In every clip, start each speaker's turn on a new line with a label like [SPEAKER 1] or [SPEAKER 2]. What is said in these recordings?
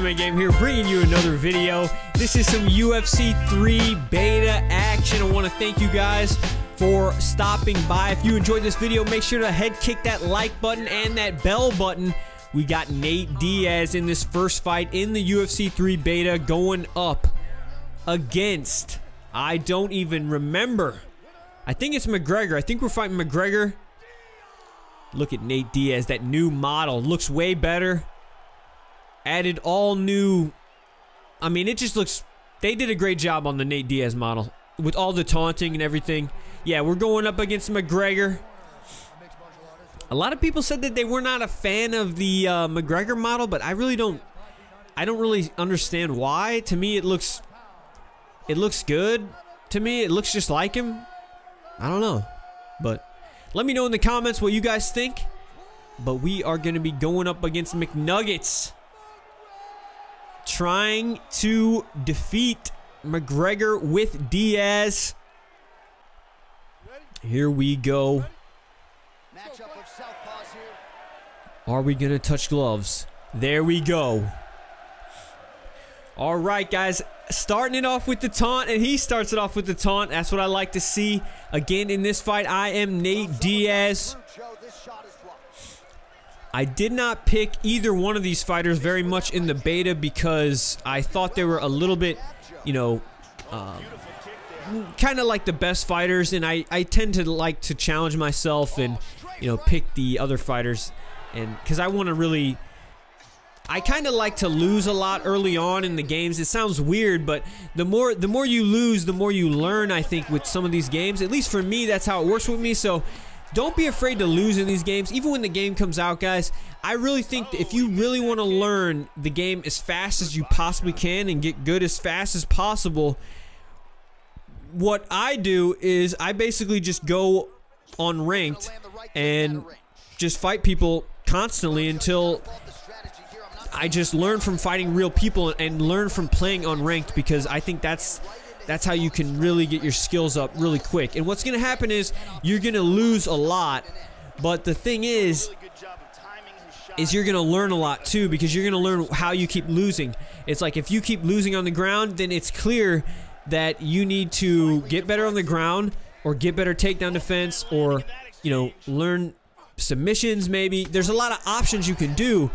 [SPEAKER 1] MMAGAME here, bringing you another video. This is some UFC 3 beta action. I want to thank you guys for stopping by. If you enjoyed this video, make sure to head kick that like button and that bell button. We got Nate Diaz in this first fight in the UFC 3 beta going up against, I don't even remember. I think it's McGregor. I think we're fighting McGregor. Look at Nate Diaz, that new model. Looks way better. Added all new. I mean, it just looks. They did a great job on the Nate Diaz model with all the taunting and everything. Yeah, we're going up against McGregor. A lot of people said that they were not a fan of the McGregor model, but I really don't. I don't really understand why. To me, it looks good. To me, it looks just like him. I don't know, but let me know in the comments what you guys think. But we are going to be going up against McNuggets, trying to defeat McGregor with Diaz. Here we go. Are we going to touch gloves? There we go. All right, guys. Starting it off with the taunt, and he starts it off with the taunt. That's what I like to see. Again, in this fight, I am Nate Diaz. I did not pick either one of these fighters very much in the beta because I thought they were a little bit, you know, kind of like the best fighters, and I tend to like to challenge myself and, you know, pick the other fighters, and because I want to really. I kind of like to lose a lot early on in the games. It sounds weird, but the more you lose, the more you learn, I think, with some of these games. At least for me, that's how it works with me. So don't be afraid to lose in these games. Even when the game comes out, guys, I really think that if you really want to learn the game as fast as you possibly can and get good as fast as possible, what I do is I basically just go on ranked and just fight people constantly until I just learn from fighting real people and learn from playing unranked, because I think that's how you can really get your skills up really quick. And what's going to happen is you're going to lose a lot, but the thing is you're going to learn a lot too, because you're going to learn how you keep losing. It's like if you keep losing on the ground, then it's clear that you need to get better on the ground or get better takedown defense, or, you know, learn submissions maybe. There's a lot of options you can do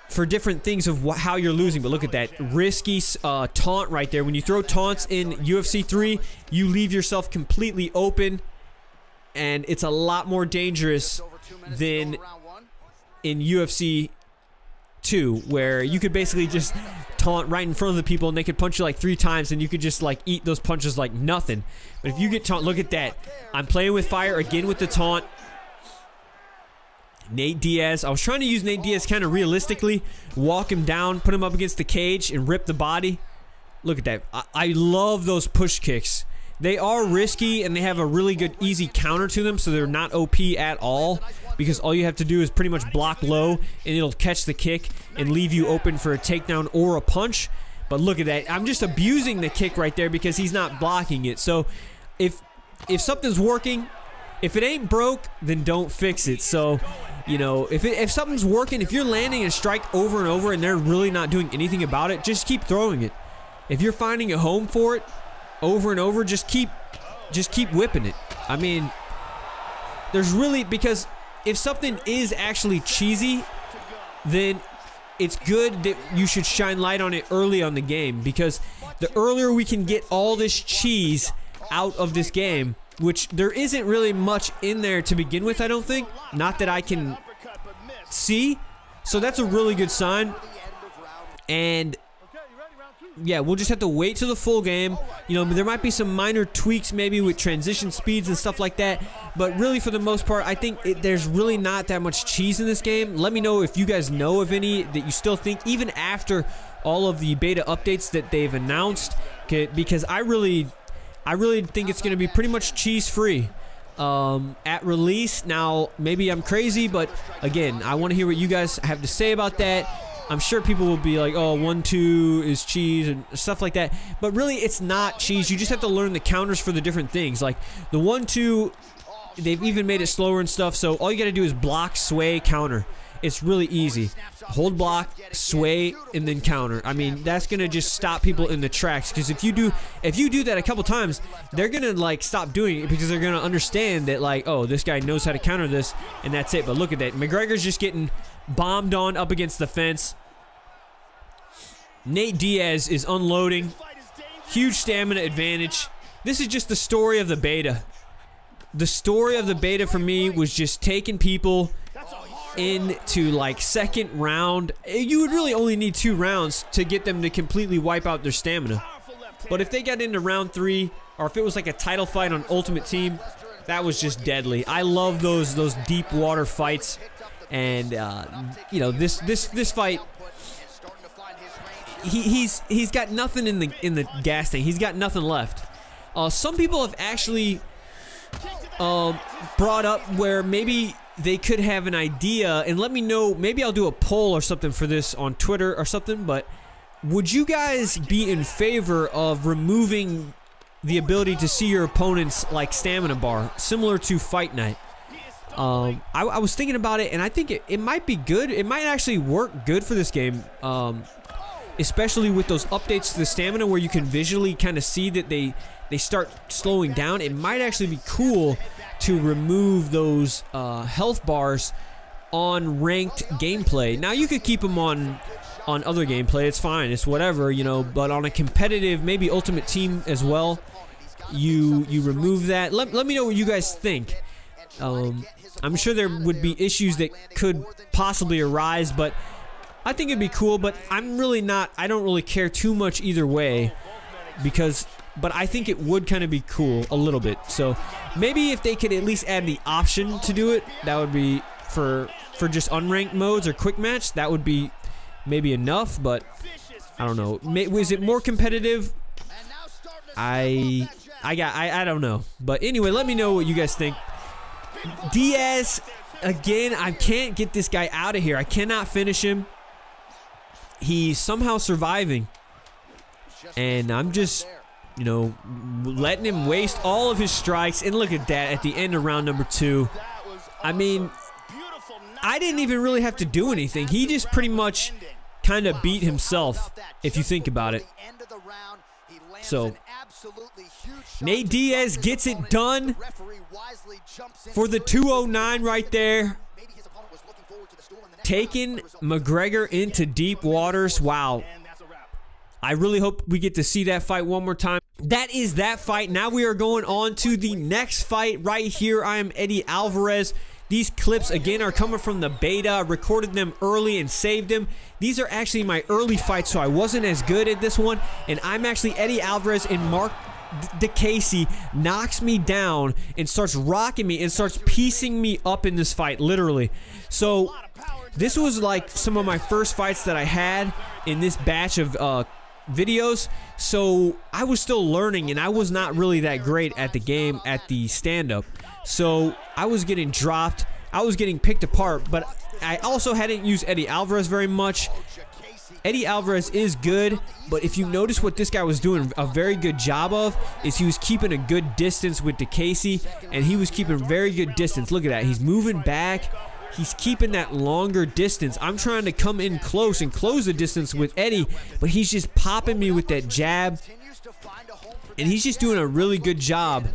[SPEAKER 1] for different things of how you're losing. But look at that risky taunt right there. When you throw taunts in UFC 3, you leave yourself completely open, and it's a lot more dangerous than in UFC 2, where you could basically just taunt right in front of the people and they could punch you like 3 times and you could just like eat those punches like nothing. But if you get taunt, look at that. I'm playing with fire again with the taunt. Nate Diaz. I was trying to use Nate Diaz kind of realistically. Walk him down, put him up against the cage, and rip the body. Look at that. I love those push kicks. They are risky, and they have a really good, easy counter to them, so they're not OP at all, because all you have to do is pretty much block low, and it'll catch the kick and leave you open for a takedown or a punch. But look at that. I'm just abusing the kick right there because he's not blocking it. So if something's working, if it ain't broke, then don't fix it. So, you know, if something's working, if you're landing a strike over and over and they're really not doing anything about it, just keep throwing it. If you're finding a home for it over and over, just keep whipping it. I mean, there's really, because if something is actually cheesy, then it's good that you should shine light on it early on the game, because the earlier we can get all this cheese out of this game, which there isn't really much in there to begin with, I don't think. Not that I can see. So that's a really good sign. And yeah, we'll just have to wait till the full game. You know, there might be some minor tweaks maybe with transition speeds and stuff like that. But really, for the most part, I think there's really not that much cheese in this game. Let me know if you guys know of any that you still think, even after all of the beta updates that they've announced. Because I really think it's going to be pretty much cheese-free at release. Now, maybe I'm crazy, but again, I want to hear what you guys have to say about that. I'm sure people will be like, oh, 1-2 is cheese and stuff like that. But really, it's not cheese. You just have to learn the counters for the different things. Like the 1-2, they've even made it slower and stuff. So all you got to do is block, sway, counter. it's really easy. Hold block, sway, and then counter. I mean, that's gonna just stop people in the tracks, because if you do that a couple times, they're gonna like stop doing it, because they're gonna understand that like, oh, this guy knows how to counter this, and that's it. But look at that, McGregor's just getting bombed on up against the fence. Nate Diaz is unloading. Huge stamina advantage. This is just the story of the beta. The story of the beta for me was just taking people into like second round. You would really only need 2 rounds to get them to completely wipe out their stamina. But if they got into round 3, or if it was like a title fight on Ultimate Team, that was just deadly. I love those deep water fights, and you know, this fight, he's got nothing in the gas tank. He's got nothing left. Some people have actually brought up where maybe they could have an idea, and let me know, maybe I'll do a poll or something for this on Twitter or something, but would you guys be in favor of removing the ability to see your opponent's like stamina bar, similar to Fight Night? I was thinking about it, and I think it might be good. It might actually work good for this game, especially with those updates to the stamina where you can visually kind of see that they start slowing down. It might actually be cool to remove those health bars on ranked gameplay. Now you could keep them on other gameplay, it's fine, it's whatever, you know, but on a competitive, maybe Ultimate Team as well, you remove that. Let me know what you guys think. I'm sure there would be issues that could possibly arise, but I think it'd be cool. But I don't really care too much either way, but I think it would kind of be cool a little bit. So maybe if they could at least add the option to do it, that would be for just unranked modes or quick match, that would be maybe enough. But I don't know. Was it more competitive? I don't know. But anyway, let me know what you guys think. Diaz, again, I can't get this guy out of here. I cannot finish him. He's somehow surviving, and I'm just, you know, letting him waste all of his strikes. And look at that at the end of round number 2. I mean, I didn't even really have to do anything. He just pretty much kind of beat himself, if you think about it. So Nate Diaz gets it done for the 209 right there, taking McGregor into deep waters. Wow. I really hope we get to see that fight one more time. That is that fight. Now we are going on to the next fight right here. I am Eddie Alvarez. These clips, again, are coming from the beta. I recorded them early and saved them. These are actually my early fights, so I wasn't as good at this one. And I'm actually Eddie Alvarez, and Mark DeCasey knocks me down and starts rocking me and starts piecing me up in this fight, literally. So this was like some of my first fights that I had in this batch of videos, so I was still learning, and I was not really that great at the game, at the stand-up. So I was getting dropped, I was getting picked apart, but I also hadn't used Eddie Alvarez very much. Eddie Alvarez is good, but if you notice what this guy was doing a very good job of, is he was keeping a good distance with DeCasey, and he was keeping very good distance. Look at that, he's moving back. He's keeping that longer distance. I'm trying to come in close and close the distance with Eddie, but he's just popping me with that jab. And he's just doing a really good job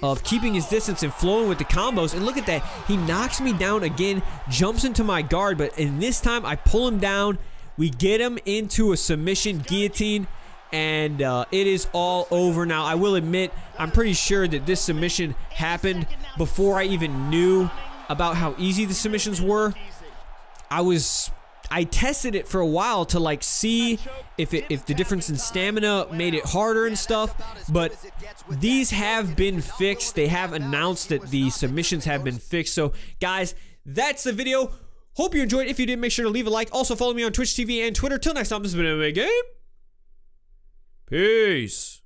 [SPEAKER 1] of keeping his distance and flowing with the combos. And look at that. He knocks me down again, jumps into my guard, but in this time I pull him down. We get him into a submission guillotine, and it is all over now. I will admit, I'm pretty sure that this submission happened before I even knew about how easy the submissions were. I tested it for a while to like see if the difference in stamina made it harder and stuff, but these have been fixed. They have announced that the submissions have been fixed. So guys, that's the video. Hope you enjoyed. If you did, make sure to leave a like. Also follow me on Twitch TV and Twitter. Till next time, this has been MMAGAME. Peace.